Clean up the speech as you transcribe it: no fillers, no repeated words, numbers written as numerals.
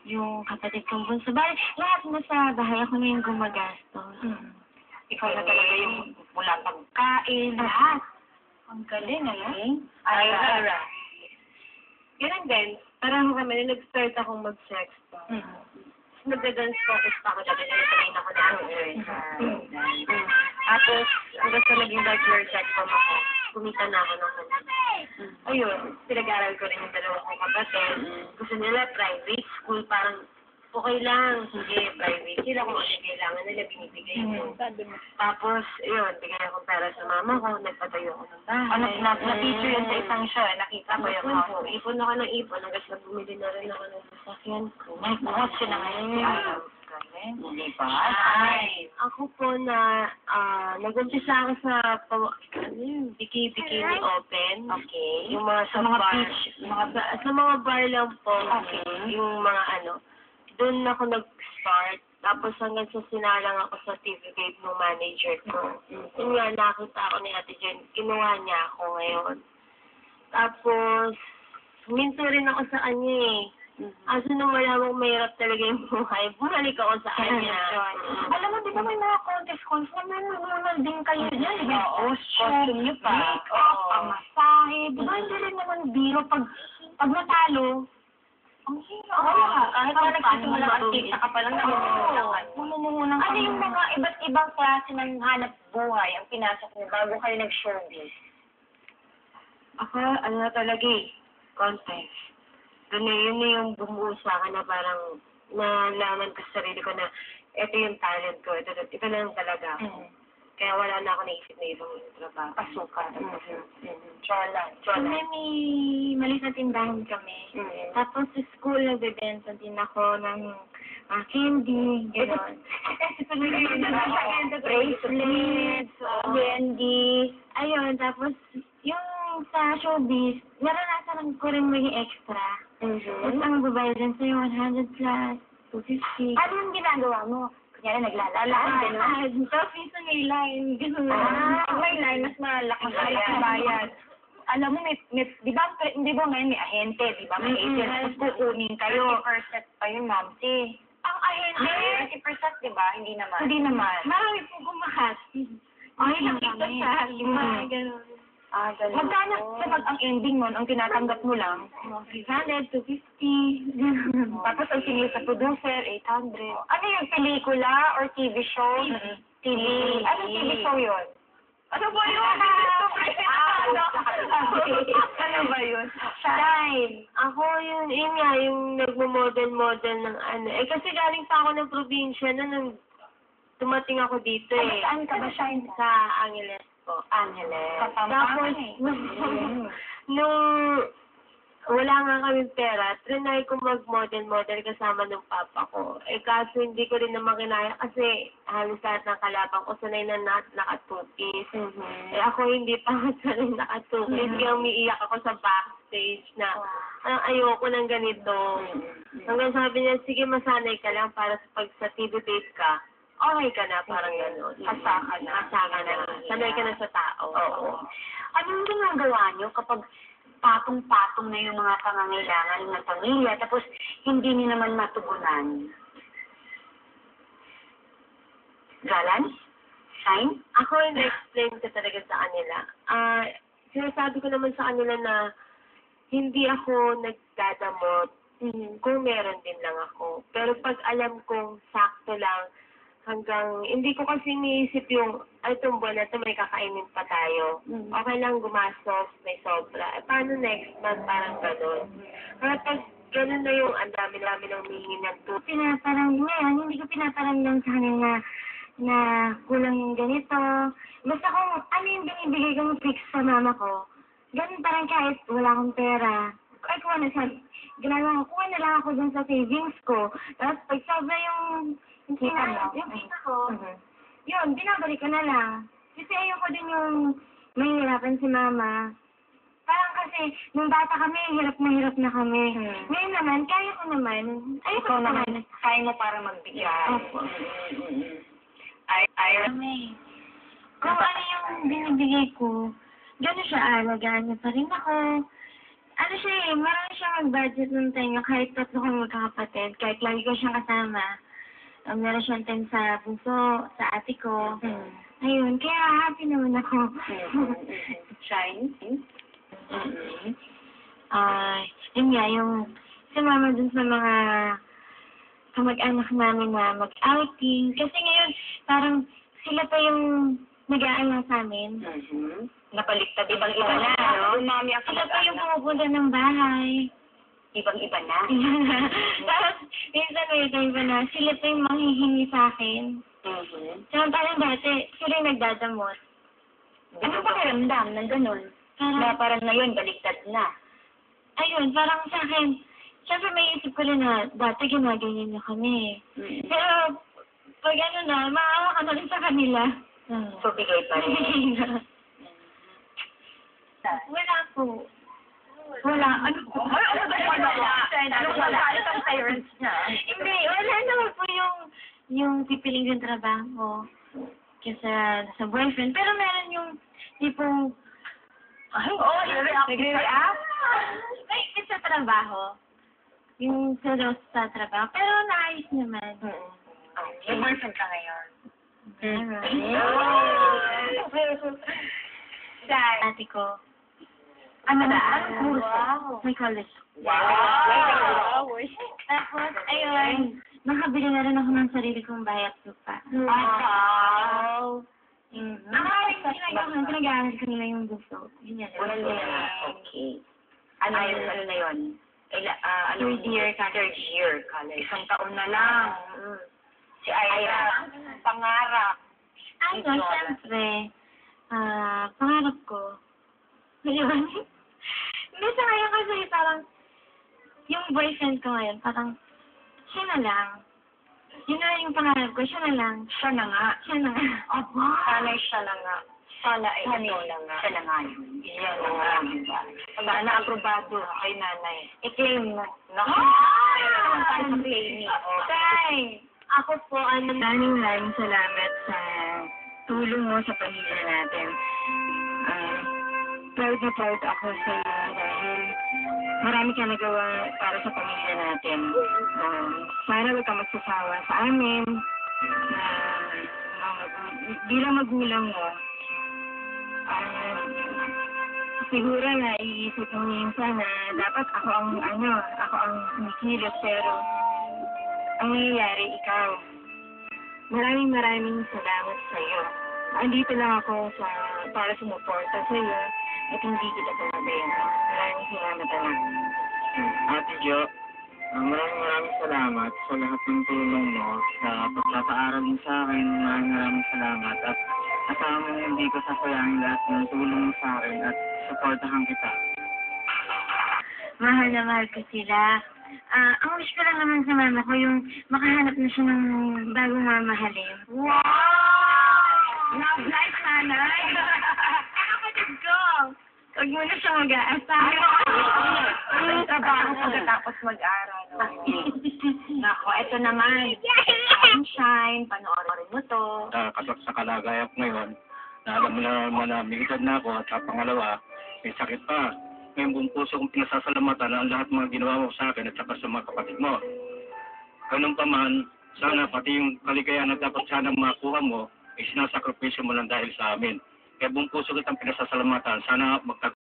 yung kapatid kong bunso. Bale, lahat na sa bahay, ako na yung gumagastos. Ikaw na talaga yung mula pagkain, lahat. Ang galing, ano? Ara. Ganun din. Parang kami, nung nag-start akong mag-sex to. Nagda-dance focus pa ako dati nagsasayin ako na Tapos, hanggang sa naging regular sex from ako, kumita na ako ng Ayun, pinag-aral ko rin yung dalawa kong kapatid. Gusto nila private school, parang okay lang, sige, private sila kung ano kailangan nila, binibigay ko. Tapos, yun, bigay akong pera sa mama ko, nagpatayo ako ng bahay. Na-feature yun sa isang show, nakita ko yung house. Ipon ako ng ipon, hanggang sa bumili na rin ako ng sasakyan ko. May kotse na ngayon si Adam. Hindi pa? Ay. Ako po na, nag-umpisa ako sa, bikini open. Okay. Yung mga sa mga bar. beach, Sa mga bar lang po. Okay. Yung mga doon ako nag-start. Tapos hanggang sa sinalang ako sa TV Babe ng manager ko. Yun nga, nakita ako ni Ate Jen. Kinuha niya ako ngayon. Tapos, huminto rin ako sa kanya eh. Aso nung malamang mahirap talaga yung buhay, bumalik ako sa kanya. Alam mo, di ba may mga contest naman din kayo dyan? Di ba? Costume niyo pa. Make-up, pamasahe. Di ba hindi rin naman biro pag natalo? Ang hirap. Kahit na nagsisimula artista ka pa lang, namumumunang ka. Ano yung mga iba't ibang klase ng hanap buhay ang pinasok niyo bago kayo nag-showbiz? Ako, ano talaga eh, contest. Yun na yung bumuo sa akin na parang nalaman ko sa sarili ko na ito yung talent ko, ito na lang talaga ako. Kaya wala na ako naisip na ibang trabaho. Pasukan. Chola. May maliit na tindahan kami. Tapos sa school, nagbebenta din ako ng candy, gano'n. Bracelets, candy. Ayun, tapos yung sa showbiz, naranasan ko rin maging extra. Tapos ang babayad din sa'yo, 100 plus, 250. Ano yung ginagawa mo? Kunyari, naglalala, gano'n? Tapos minsan may line, gano'n. May line, mas malaki ang bayad. Alam mo, di ba ngayon may ahente, di ba? May agent, tapos kukunin kayo. 30% pa yun, ma'am. Ang ahente, 30%, di ba? Hindi naman. Hindi naman. Marami po kumahati. Ay, nakita sa lima, gano'n. Ganun. Magkano sa ang ending mo, ang tinatanggap mo lang? 300 to 50. Tapos ang sinil sa producer, 800. Ano yung pelikula or TV show? TV. Ano TV show yun? Ano ba yun? Ano ba yun? Shine. Ako yun nga, yung nagmo-model-model ng ano. Eh kasi galing pa ako ng probinsya na nung tumating ako dito eh. Saan ka ba, Shine? Sa Angeles po. Angeles. Tapos, nung wala nga kaming pera, trinay ko mag-model-model kasama ng papa ko. Eh kaso hindi ko rin naman kinaya kasi halos lahat ng kalabang ko sanay na naka-two-piece. Eh ako hindi pa sanay naka-two-piece. Kaya umiiyak ako sa backstage na ayoko ng ganito. Hanggang sabi niya, sige masanay ka lang para sa TV Babe ka. Okay ka na, parang gano'n. Asa ka na. Sanay ka na sa tao. Oo. Ano yung ginagawa niyo kapag patong-patong na yung mga pangangailangan ng pamilya tapos hindi niyo naman matugunan? Galan? Shine? Ako yung na-explain ko talaga sa kanila. Sinasabi ko naman sa kanila na hindi ako nagdadamot kung meron din lang ako. Pero pag alam kong sakto lang, hindi ko kasi iniisip yung, itong buwan na ito may kakainin pa tayo. Okay lang gumastos, may sobra. Eh, paano next month? Parang gano'n. Kaya pag gano'n na yung ang dami-dami ng humingi ng tubig. Pinaparang ngayon, hindi ko pinaparamdam sa kanila na kulang yung ganito. Basta kung ano yung binibigay kong fix sa mama ko, ganun parang kahit wala akong pera. Ay, kuha na siya. Ginagawa ko, kuha na lang ako dun sa savings ko. Tapos pag sobra yung kita ko, yun, binabalik ko na lang. Kasi ayoko din yung mahihirapan si mama. Parang kasi, nung bata kami, hirap na kami. Ngayon naman, kaya ko naman. Ayoko naman. Kaya mo para magbigay. Opo. Kung ano yung binibigay ko, gano'n siya alagaan niya pa rin ako. ano siya marami siyang mag-budget ng tenga kahit tatlo kong magkakapatid, kahit lagi ko siyang kasama. Meron siyang time sa bunso, sa ate ko. Ayun, kaya happy naman ako. Shine. Yun nga, yung sumama dun sa mga kamag-anak namin na mag-outing. Kasi ngayon, parang sila pa yung nag-aalang sa amin. Napaliktad, ibang-iba na, no? Dumami ang Sila pa yung pumupunta ng bahay. Ibang-iba na. Tapos, minsan may time pa na, sila pa yung manghihingi sa akin. Samantalang dati, sila yung nagdadamot. Ano ba karamdam ng ganun? Na parang ngayon, baliktad na. Ayun, parang sa akin, syempre may isip ko rin na dati ginaganyan niya kami. Pero, pag ano na, maawa ka na rin sa kanila. So, bigay pa rin. Wala po. Wala. Ano po? Ano ba wala? Ano wala? Itong parents niya. Hindi, wala naman po yung pipiling yung trabaho kaysa sa boyfriend. Pero meron yung tipong, Ay, nagre-react? ay, sa trabaho. Yung seryoso sa trabaho. Pero naayos naman. May boyfriend ka ngayon. Ate ko. Ano ba? Anong kurso? Wow. Psychology. Wow! Tapos, ayun, nakabili na rin ako ng sarili kong bahay at lupa. Wow! Pinag-aaral ko nila yung gusto. Yun yan. Okay. Ano na yun? Third year college. Third year college. Isang taon na lang. Si Ira, pangarap. Ano, syempre, pangarap ko. Ayun. Hindi sa ngayon kasi parang, yung boyfriend ko ngayon, parang, siya na lang. Yun na yung pangarap ko, siya na lang. Siya na nga. Siya na nga. Aba! Sana siya na nga. Sana ay ikaw na nga. Siya na nga yun. Yan na nga. Sana aprobado kay nanay. I-claim mo. Naku! Tayo sa claiming. Tay, ako po, maraming salamat sa tulong mo sa pamilya natin. Proud na proud ako sa iyo dahil marami ka nagawa para sa pamilya natin. Sana huwag ka magsasawa sa amin. Bilang magulang mo, siguro na iisip mo minsan na dapat ako ang kumikilos, pero ang nangyayari ikaw. Maraming salamat sa iyo. Andito lang ako para sumuporta sa iyo at hindi kita pinabayaan. Maraming salamat talaga. Ate Jo, maraming salamat sa lahat ng tulong mo sa pagpapaaral mo sa akin. Maraming salamat at asahan mo hindi ko sasayangin lahat ng tulong mo sa akin at suportahan kita. Mahal na mahal ko sila. Ang wish ko lang naman sa mama ko yung makahanap na siya ng bagong mamahalin. Wow! Love life, nanay! Kapatid ko! Huwag mo na siya mag-aasa. May trabaho pagkatapos mag-aral. Nako, eto naman. Sunshine, panoorin mo to. Sa kalagayan ko ngayon, na alam mo na naman na may edad na ako at pangalawa, may sakit pa. Ngayon buong puso kong pinasasalamatan ang lahat mga ginawa mo sa akin at saka sa mga kapatid mo. Ganun pa man, sana pati yung kaligayahan na dapat sana makuha mo, ay sinasakripisyo mo lang dahil sa amin. Kaya buong puso kitang pinasasalamatan. Sana